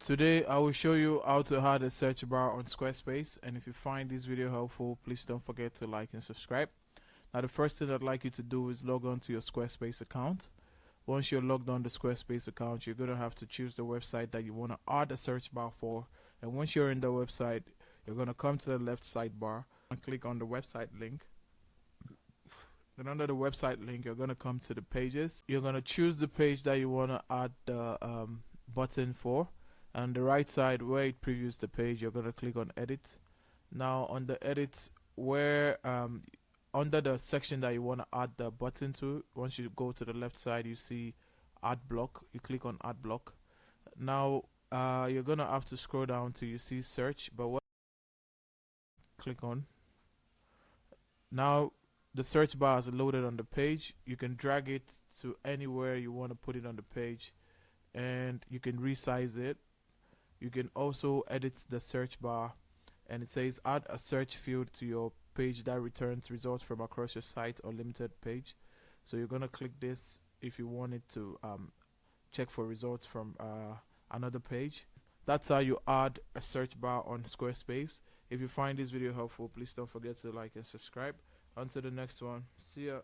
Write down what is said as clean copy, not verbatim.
Today I will show you how to add a search bar on Squarespace, and if you find this video helpful, please don't forget to like and subscribe. Now the first thing I'd like you to do is log on to your Squarespace account. Once you're logged on the Squarespace account, you're going to have to choose the website that you want to add a search bar for, and once you're in the website, you're going to come to the left sidebar and click on the website link. Then under the website link, you're going to come to the pages. You're going to choose the page that you want to add the button for. On the right side where it previews the page, you're going to click on edit. Now on the edit, where under the section that you want to add the button to, once you go to the left side, you see add block. You click on add block. Now you're going to have to scroll down till you see search, but what click on. Now the search bar is loaded on the page. You can drag it to anywhere you want to put it on the page, and you can resize it. You can also edit the search bar, and it says add a search field to your page that returns results from across your site or limited page. So you're gonna click this if you want it to check for results from another page. That's how you add a search bar on Squarespace. If you find this video helpful, please don't forget to like and subscribe. Until the next one, see ya.